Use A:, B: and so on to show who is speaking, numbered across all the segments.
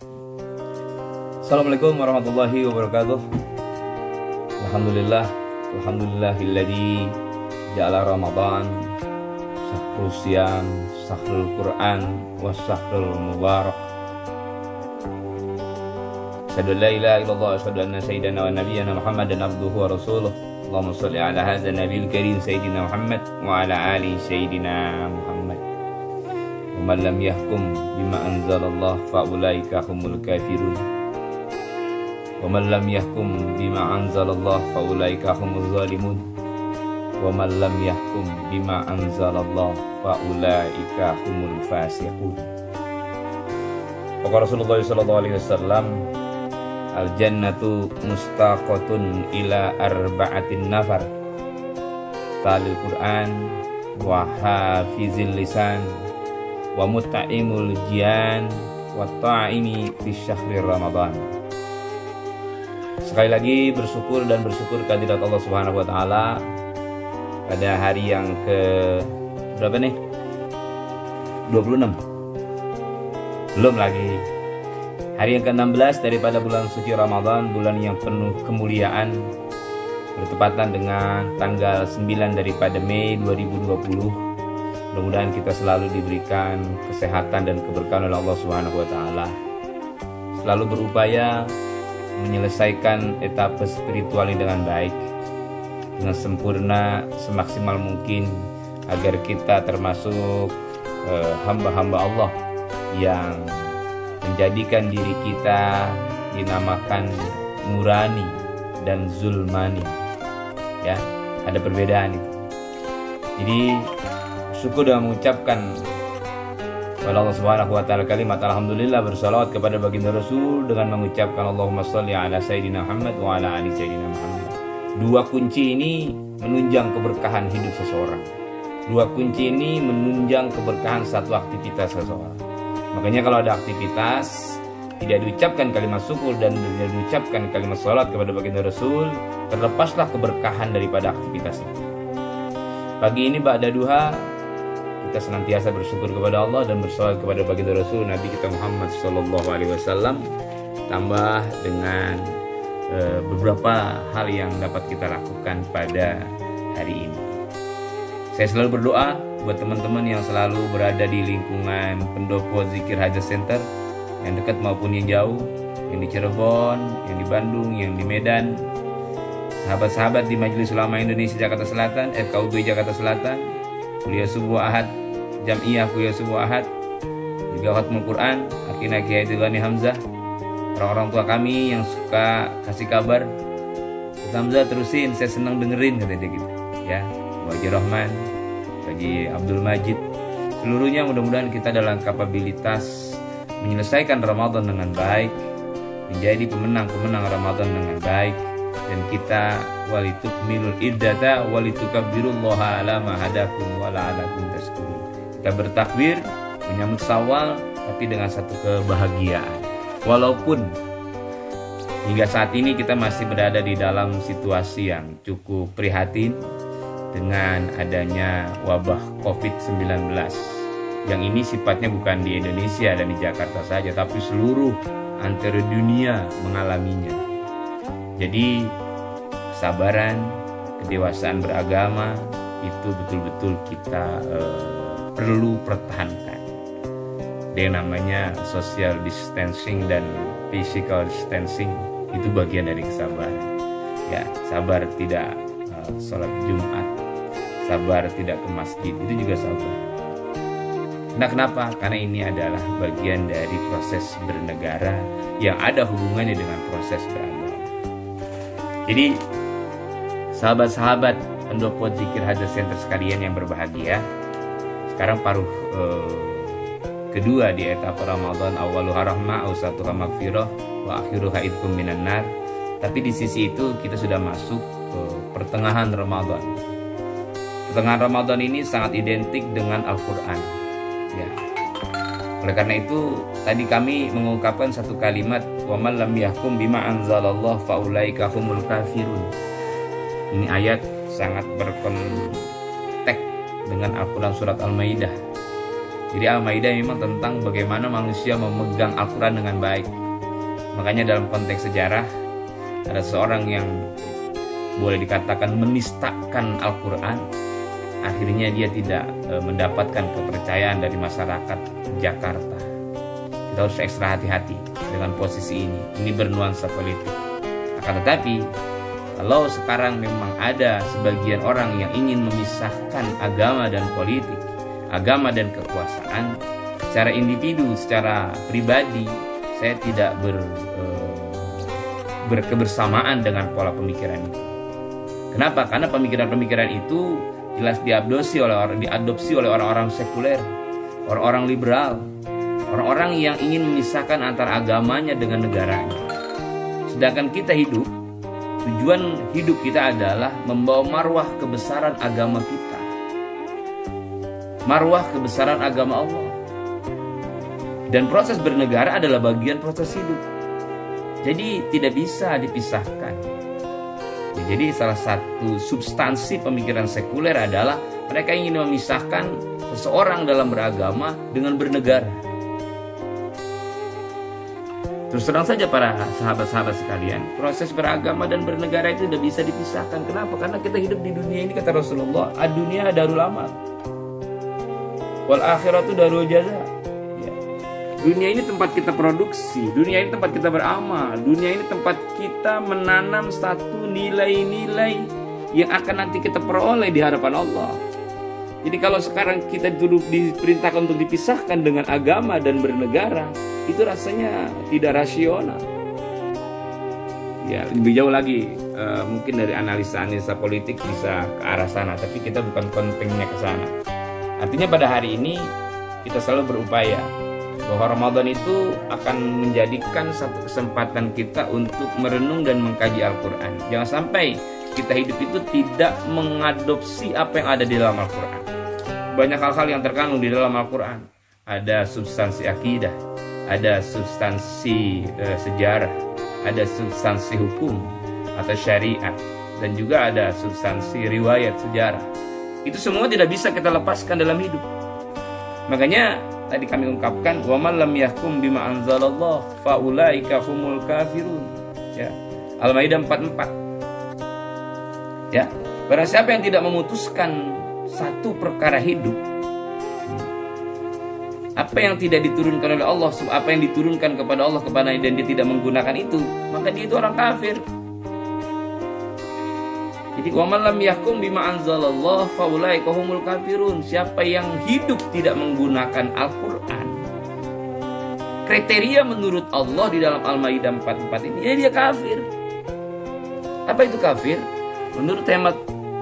A: Assalamualaikum warahmatullahi wabarakatuh. Alhamdulillah, alhamdulillahilladzi ja'ala Ramadan syahrul siyam, syahrul Quran, wa syahrul mubarak. Asyhadu an la ilaha illallah wa asyhadu anna sayyidana wa nabiyyana Muhammadan abduhu wa rasuluh. Allahumma shalli ala hadzal nabiyil karim sayyidina Muhammad wa ala ali sayyidina Muhammad. Wa man lam yahkum bima anzalallah fa ulaika humul kafirun. Wa man lam yahkum bima anzalallah fa ulaika humuz zalimun. Wa man lam yahkum bima anzalallah fa ulaika humul fasiqun. Qala Rasulullah sallallahu alaihi wasallam, al-jannatu mustaqatun ila arba'atin nafar, talil Quran wa hafizil lisan wa mut'imul jian wa ta'imi fi syahri Ramadan. Sekali lagi bersyukur kehadirat Allah Subhanahu wa taala pada hari yang ke berapa nih? 26. Belum lagi. Hari yang ke-16 daripada bulan suci Ramadan, bulan yang penuh kemuliaan, bertepatan dengan tanggal 9 daripada Mei 2020. Mudah-mudahan kita selalu diberikan kesehatan dan keberkahan oleh Allah Subhanahu wa taala. Selalu berupaya menyelesaikan etapa spiritual ini dengan baik, dengan sempurna, semaksimal mungkin, agar kita termasuk hamba-hamba Allah yang menjadikan diri kita dinamakan nurani dan zulmani. Ya, ada perbedaan itu. Jadi syukur dengan mengucapkan kepada Allah Subhanahu wa taala kalimat alhamdulillah, bersalawat kepada baginda Rasul dengan mengucapkan Allahumma shalli ala sayyidina Muhammad wa ala ali sayyidina Muhammad. Dua kunci ini menunjang keberkahan hidup seseorang. Dua kunci ini menunjang keberkahan satu aktivitas seseorang. Makanya kalau ada aktivitas tidak diucapkan kalimat syukur dan tidak diucapkan kalimat salat kepada baginda Rasul, terlepaslah keberkahan daripada aktivitas itu. Pagi ini ba'da duha, kita senantiasa bersyukur kepada Allah dan bersalawat kepada baginda Rasul Nabi kita Muhammad sallallahu alaihi wasallam, tambah dengan beberapa hal yang dapat kita lakukan pada hari ini. Saya selalu berdoa buat teman-teman yang selalu berada di lingkungan pendopo Zikir Hajat Center, yang dekat maupun yang jauh, yang di Cirebon, yang di Bandung, yang di Medan, sahabat-sahabat di Majelis Ulama Indonesia Jakarta Selatan, FKUB Jakarta Selatan, Kuliah Subuh Ahad, Jam'iyah Kuliah Subuh Ahad, juga Khatmul Quran, Akhina Kiai Tilani Hamzah, orang-orang tua kami yang suka kasih kabar, Hamzah terusin, saya senang dengerin katanya gitu, ya, Haji Rahman, Haji Abdul Majid, seluruhnya mudah-mudahan kita dalam kapabilitas menyelesaikan Ramadan dengan baik, menjadi pemenang-pemenang Ramadan dengan baik, dan kita walitukmilul iddata walitukabbirullaha ala ma hadakum wa la'alakum tashkurun. Kita bertakbir menyambut Syawal tapi dengan satu kebahagiaan. Walaupun hingga saat ini kita masih berada di dalam situasi yang cukup prihatin dengan adanya wabah COVID-19, yang ini sifatnya bukan di Indonesia dan di Jakarta saja, tapi seluruh antara dunia mengalaminya. Jadi kesabaran, kedewasaan beragama itu betul-betul kita perlu pertahankan. Ada yang namanya social distancing dan physical distancing, itu bagian dari kesabaran. Ya, sabar tidak sholat Jumat, sabar tidak ke masjid, itu juga sabar. Nah, kenapa? Karena ini adalah bagian dari proses bernegara yang ada hubungannya dengan proses beragama. Jadi sahabat-sahabat pendopo Zikir Hajat Center sekalian yang berbahagia, sekarang paruh kedua di etapa Ramadan, awaluha rahmah, awsatuha maghfirah, wa akhiruha idkum minan nar. Tapi di sisi itu kita sudah masuk pertengahan Ramadan. Pertengahan Ramadan ini sangat identik dengan Al-Quran, ya. Oleh karena itu tadi kami mengungkapkan satu kalimat, wa man lam yahkum bima anzalallah fa ulaika humul kafirun. Ini ayat sangat berkontek dengan Al-Quran surat Al-Maidah. Jadi Al-Maidah memang tentang bagaimana manusia memegang Al-Quran dengan baik. Makanya dalam konteks sejarah ada seorang yang boleh dikatakan menistakan Al-Quran. Akhirnya dia tidak mendapatkan kepercayaan dari masyarakat Jakarta. Kita harus ekstra hati-hati dengan posisi ini. Ini bernuansa politik. Akan tetapi kalau sekarang memang ada sebagian orang yang ingin memisahkan agama dan politik, agama dan kekuasaan, secara individu, secara pribadi, saya tidak berkebersamaan dengan pola pemikiran itu. Kenapa? Karena pemikiran-pemikiran itu jelas diadopsi oleh orang-orang sekuler, orang-orang liberal, orang-orang yang ingin memisahkan antara agamanya dengan negaranya. Sedangkan kita hidup, tujuan hidup kita adalah membawa marwah kebesaran agama kita, marwah kebesaran agama Allah. Dan proses bernegara adalah bagian proses hidup. Jadi tidak bisa dipisahkan. Jadi salah satu substansi pemikiran sekuler adalah mereka ingin memisahkan seseorang dalam beragama dengan bernegara. Terus terang saja para sahabat-sahabat sekalian, proses beragama dan bernegara itu tidak bisa dipisahkan. Kenapa? Karena kita hidup di dunia ini, kata Rasulullah, ad-dunya darul amal, wal akhiratu darul jaza. Dunia ini tempat kita produksi, dunia ini tempat kita beramal, dunia ini tempat kita menanam satu nilai-nilai yang akan nanti kita peroleh di hadapan Allah. Jadi kalau sekarang kita dulu diperintahkan untuk dipisahkan dengan agama dan bernegara, itu rasanya tidak rasional. Ya, lebih jauh lagi mungkin dari analisa politik bisa ke arah sana, tapi kita bukan kontennya ke sana. Artinya pada hari ini kita selalu berupaya bahwa Ramadan itu akan menjadikan satu kesempatan kita untuk merenung dan mengkaji Al-Quran. Jangan sampai kita hidup itu tidak mengadopsi apa yang ada di dalam Al-Quran. Banyak hal-hal yang terkandung di dalam Al-Quran. Ada substansi akidah, ada substansi sejarah, ada substansi hukum atau syariat, dan juga ada substansi riwayat sejarah. Itu semua tidak bisa kita lepaskan dalam hidup. Makanya tadi kami ungkapkan, wa man lam yahkum bima anzalallah fa ulaika humul kafirun. Ya. Al-Maidah 44. Ya, barang siapa yang tidak memutuskan satu perkara hidup, apa yang tidak diturunkan oleh Allah, apa yang diturunkan kepada Allah kepada dan dia tidak menggunakan itu, maka dia itu orang kafir. Jadi wa man lam yahkum bima anzalallah fa ulaika humul kafirun. Siapa yang hidup tidak menggunakan Al-Qur'an, kriteria menurut Allah di dalam Al-Maidah 44 ini, ya dia kafir. Apa itu kafir? Menurut hemat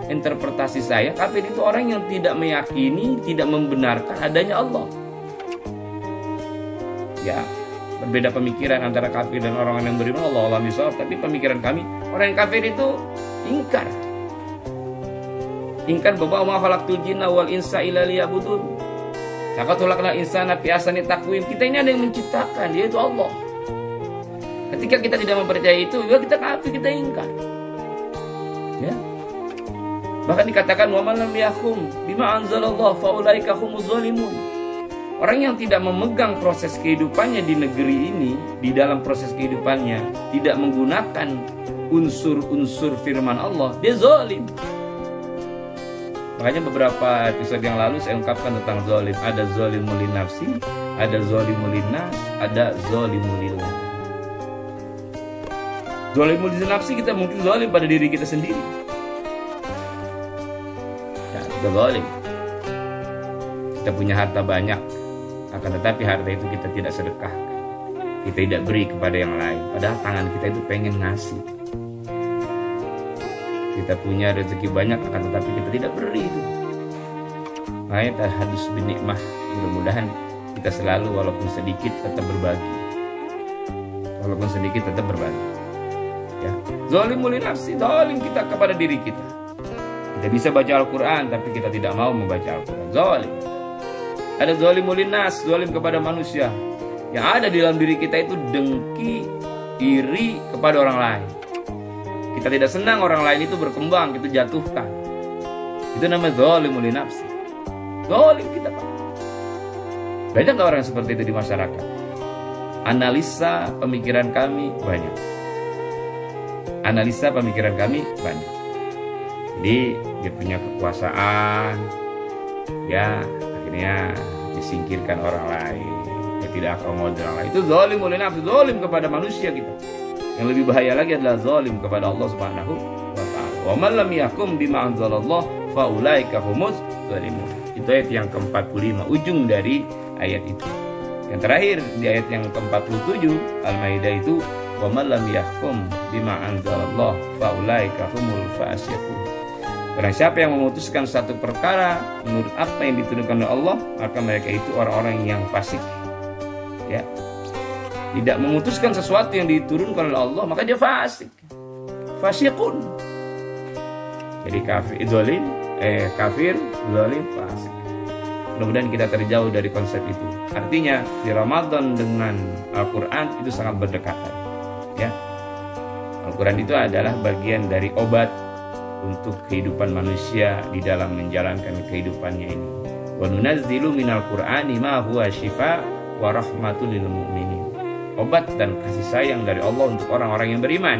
A: interpretasi saya, kafir itu orang yang tidak meyakini, tidak membenarkan adanya Allah. Ya, berbeda pemikiran antara kafir dan orang yang beriman, Allah misal. Tapi pemikiran kami, orang yang kafir itu ingkar bahwa ma khalaqtul jinna wal insa illa liya'budun. Laqad insana fi ahsani taqwim. Kita ini ada yang menciptakan, yaitu Allah. Ketika kita tidak mempercayai itu, ya kita kafir, kita ingkar. Ya. Bahkan dikatakan wa man lam yahkum bima anzalallah fa ulaika humuz zalimun. Orang yang tidak memegang proses kehidupannya di negeri ini, di dalam proses kehidupannya tidak menggunakan unsur-unsur firman Allah, dia zalim. Makanya beberapa episode yang lalu saya ungkapkan tentang zalim. Ada zalimul linafsi, ada zalimul linnas, ada zalimul lillah. Zalimul linafsi, kita mungkin zalim pada diri kita sendiri. Ya, kita zalim. Kita punya harta banyak, akan tetapi harta itu kita tidak sedekahkan, kita tidak beri kepada yang lain, padahal tangan kita itu pengen ngasih. Kita punya rezeki banyak, akan tetapi kita tidak beri itu. Makanya hadis bin nikmah, mudah-mudahan kita selalu walaupun sedikit tetap berbagi, walaupun sedikit tetap berbagi. Ya, zalimul nafsi, zalim kita kepada diri kita. Kita bisa baca Al-Quran, tapi kita tidak mau membaca Al-Quran, zalim. Ada zalimul linnas, zalim kepada manusia. Yang ada di dalam diri kita itu dengki, iri kepada orang lain. Kita tidak senang orang lain itu berkembang, kita jatuhkan. Itu namanya zalimul nafsi. Zalim kita, Pak. Banyak nggak orang seperti itu di masyarakat? Analisa pemikiran kami banyak. Analisa pemikiran kami banyak. Jadi dia punya kekuasaan, ya akhirnya disingkirkan orang lain, dia tidak akomodir orang lain. Itu zalim oleh nafsu, zalim kepada manusia kita. Yang lebih bahaya lagi adalah zalim kepada Allah Subhanahu wa taala. Wa man lam yahkum bima anzalallah fa ulaika humuz zalimun. Itu ayat yang ke-45, ujung dari ayat itu. Yang terakhir di ayat yang ke-47 Al-Maidah itu wa man lam yahkum bima anzalallah fa ulaika humul fasiqun. Barang siapa yang memutuskan satu perkara menurut apa yang diturunkan oleh Allah, maka mereka itu orang-orang yang fasik. Ya. Tidak memutuskan sesuatu yang diturunkan oleh Allah, maka dia fasik. Fasiqun. Jadi kafir, zalim, fasik. Mudah-mudahan kita terjauh dari konsep itu. Artinya di Ramadan dengan Al-Quran itu sangat berdekatan. Ya. Al-Quran itu adalah bagian dari obat untuk kehidupan manusia di dalam menjalankan kehidupannya ini. Wa nunazzilu minal Qur'ani ma huwa syifa wa rahmatul lil mu'minin. Obat dan kasih sayang dari Allah untuk orang-orang yang beriman.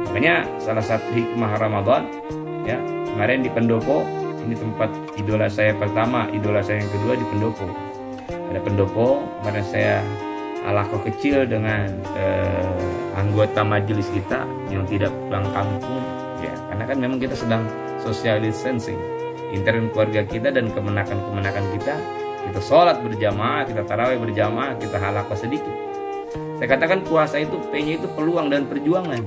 A: Makanya salah satu hikmah Ramadan, ya, kemarin di Pendopo, ini tempat idola saya pertama, idola saya yang kedua di Pendopo. Ada Pendopo, kemarin saya alaqah kecil dengan anggota majelis kita yang tidak pulang kampung. Ya, karena kan memang kita sedang social distancing, intern keluarga kita dan kemenakan kita sholat berjamaah, kita tarawih berjamaah, kita halaqah sedikit. Saya katakan puasa itu P-nya itu peluang dan perjuangan.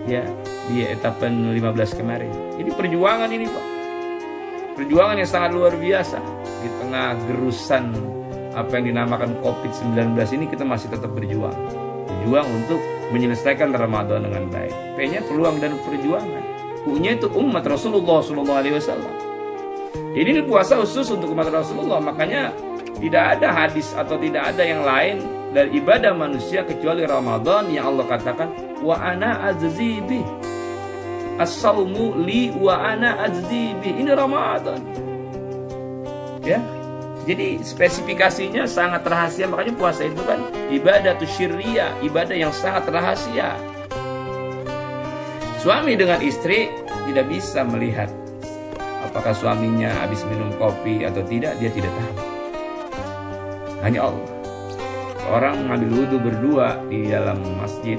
A: Ya, di etape 15 kemarin. Jadi perjuangan ini Pak, perjuangan yang sangat luar biasa di tengah gerusan apa yang dinamakan COVID-19 ini. Kita masih tetap berjuang untuk menyelesaikan Ramadan dengan baik. P-nya peluang dan perjuangan. U-nya itu umat Rasulullah SAW. Ini puasa khusus untuk umat Rasulullah. Makanya tidak ada hadis atau tidak ada yang lain dari ibadah manusia kecuali Ramadan yang Allah katakan wa ana azzibi. As-saumu li wa ana azzibi. Ini Ramadan. Ya. Jadi spesifikasinya sangat rahasia. Makanya puasa itu kan ibadah syirriyah, ibadah yang sangat rahasia. Suami dengan istri tidak bisa melihat apakah suaminya habis minum kopi atau tidak, dia tidak tahu. Hanya Allah. Orang mengambil wudhu berdua di dalam masjid.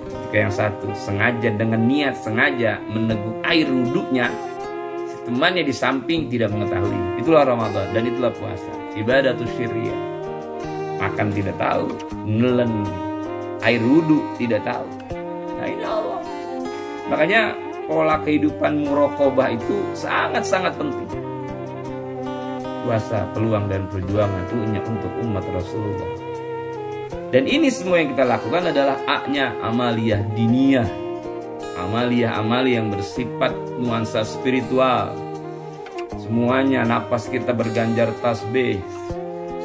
A: Jika yang satu sengaja dengan niat sengaja meneguk air wudhunya, temannya di samping tidak mengetahui. Itulah Ramadan dan itulah puasa. Ibadah syirriyah. Makan tidak tahu, nelen air wudhu tidak tahu. Nah ini Allah. Makanya pola kehidupan muraqabah itu sangat-sangat penting. Puasa, peluang dan perjuangan punya untuk umat Rasulullah. Dan ini semua yang kita lakukan adalah A-nya amaliyah diniyah. Amaliyah yang bersifat nuansa spiritual. Semuanya napas kita berganjar tasbih,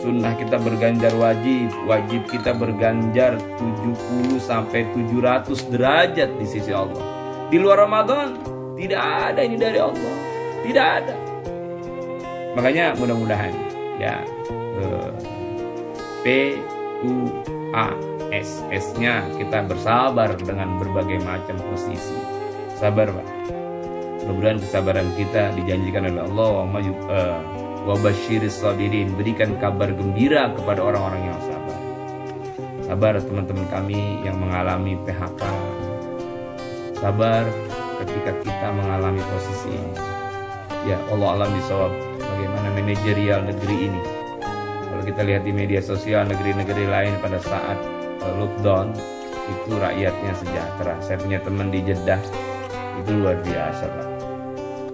A: sunnah kita berganjar wajib kita berganjar 70 sampai 700 derajat di sisi Allah. Di luar Ramadan tidak ada ini dari Allah, tidak ada. Makanya mudah-mudahan ya PUAS-nya kita bersabar dengan berbagai macam posisi. Sabar Pak. Mudah-mudahan kesabaran kita dijanjikan oleh Allah. Wa basyiris sabirin, berikan kabar gembira kepada orang-orang yang sabar. Sabar teman-teman kami yang mengalami PHK. Sabar ketika kita mengalami posisi ini. Ya Allah alam bisawab. Bagaimana manajerial negeri ini. Kalau kita lihat di media sosial negeri-negeri lain pada saat lockdown itu rakyatnya sejahtera. Saya punya teman di Jeddah, itu luar biasa Pak.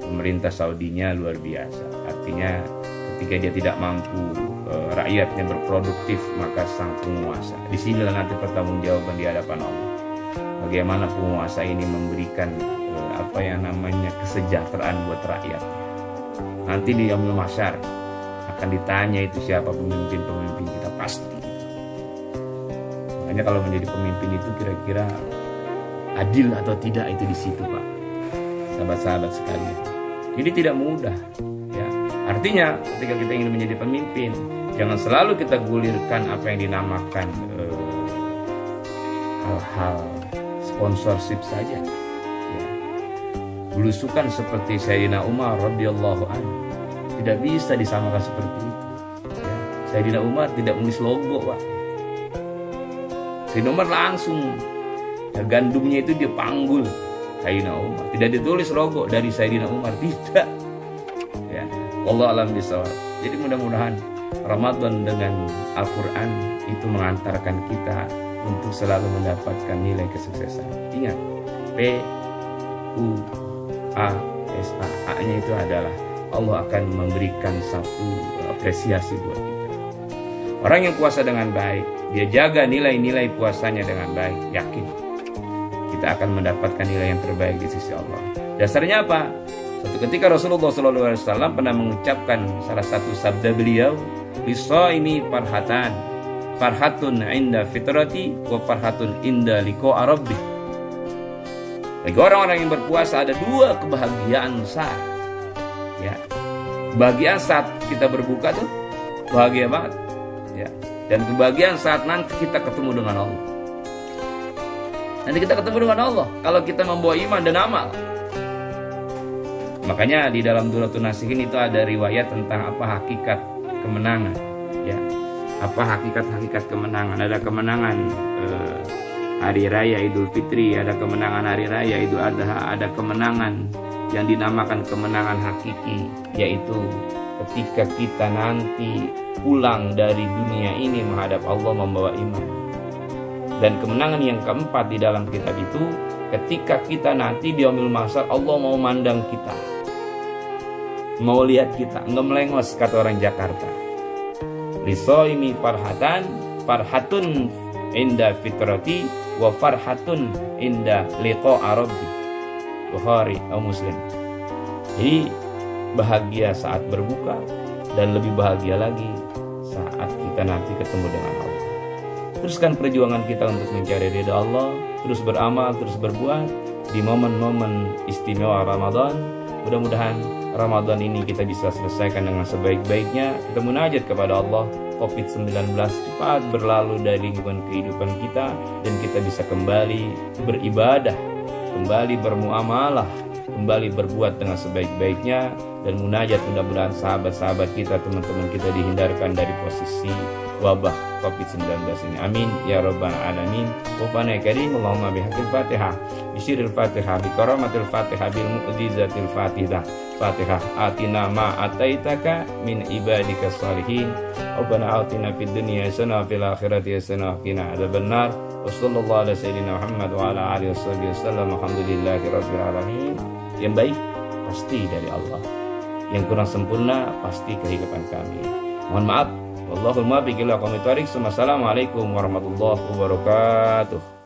A: Pemerintah Saudinya luar biasa. Artinya ketika dia tidak mampu rakyatnya berproduktif, maka sang penguasa. Disinilah nanti pertanggungjawaban di hadapan Allah. Bagaimana penguasa ini memberikan apa yang namanya kesejahteraan buat rakyat. Nanti di Yaumul Mahsyar akan ditanya itu siapa pemimpin-pemimpin kita pasti. Makanya kalau menjadi pemimpin itu kira-kira adil atau tidak itu di situ Pak. Sahabat-sahabat sekalian. Jadi tidak mudah ya. Artinya ketika kita ingin menjadi pemimpin, jangan selalu kita gulirkan apa yang dinamakan hal-hal sponsorship saja. Ya. Belusukan seperti Sayyidina Umar radhiyallahu anhu tidak bisa disamakan seperti itu. Ya. Sayyidina Umar tidak menulis logo, Pak. Sayyidina Umar langsung gandumnya itu dia panggul Sayyidina Umar. Tidak ditulis logo dari Sayyidina Umar, tidak. Ya. Allah alam bisawab. Jadi mudah-mudahan Ramadan dengan Al-Quran itu mengantarkan kita untuk selalu mendapatkan nilai kesuksesan. Ingat, P-U-A-S-A. A-nya itu adalah Allah akan memberikan satu apresiasi buat kita. Orang yang puasa dengan baik, dia jaga nilai-nilai puasanya dengan baik, yakin kita akan mendapatkan nilai yang terbaik di sisi Allah. Dasarnya apa? Suatu ketika Rasulullah SAW pernah mengucapkan salah satu sabda beliau, "Lisaimi farhatun inda fitrati wa farhatun inda liqa'a rabbih." Bagi orang-orang yang berpuasa ada dua kebahagiaan besar. Ya. Kebahagiaan saat kita berbuka tuh bahagia banget. Ya. Dan kebahagiaan saat nanti kita ketemu dengan Allah. Nanti kita ketemu dengan Allah kalau kita membawa iman dan amal. Makanya di dalam Duratun Nasihin itu ada riwayat tentang apa hakikat kemenangan. Ya. Apa hakikat kemenangan? Ada kemenangan hari raya Idul Fitri, ada kemenangan hari raya Idul Adha, ada kemenangan yang dinamakan kemenangan hakiki, yaitu ketika kita nanti pulang dari dunia ini menghadap Allah membawa iman. Dan kemenangan yang keempat di dalam kitab itu, ketika kita nanti di yaumil mahsyar Allah mau mandang kita, mau lihat kita, nggak melengos, kata orang Jakarta. Lisoimi farhatun inda fitrati wa farhatun inda liqa'a rabbi. Bukhari atau Muslim. Jadi bahagia saat berbuka dan lebih bahagia lagi saat kita nanti ketemu dengan Allah. Teruskan perjuangan kita untuk mencari ridha Allah, terus beramal, terus berbuat di momen-momen istimewa Ramadan. Mudah-mudahan Ramadan ini kita bisa selesaikan dengan sebaik-baiknya. Kita munajat kepada Allah, COVID-19 cepat berlalu dari lingkungan kehidupan kita dan kita bisa kembali beribadah, kembali bermuamalah, kembali berbuat dengan sebaik-baiknya, dan munajat mudah-mudahan sahabat-sahabat kita, teman-teman kita dihindarkan dari posisi wabah COVID-19 ini. Amin ya rabbal alamin. Wa fana karim Allahumma bihaqil Fatihah, bisyiril Fatihah, bi karamatil Fatihah, bil mu'jizatil Fatihah. Fatihah atina ma ataitaka min ibadika salihin. Rabbana atina fid dunya hasanah wa fil akhirati hasanah wa qina adzabannar. Wa sallallahu ala sayyidina Muhammad wa ala alihi wasallam. Alhamdulillahi rabbil alamin. Yang baik pasti dari Allah, yang kurang sempurna pasti kehidupan kami. Mohon maaf. Wallahul muwaffiq ila aqwamit thoriq. Wassalamualaikum warahmatullahi wabarakatuh.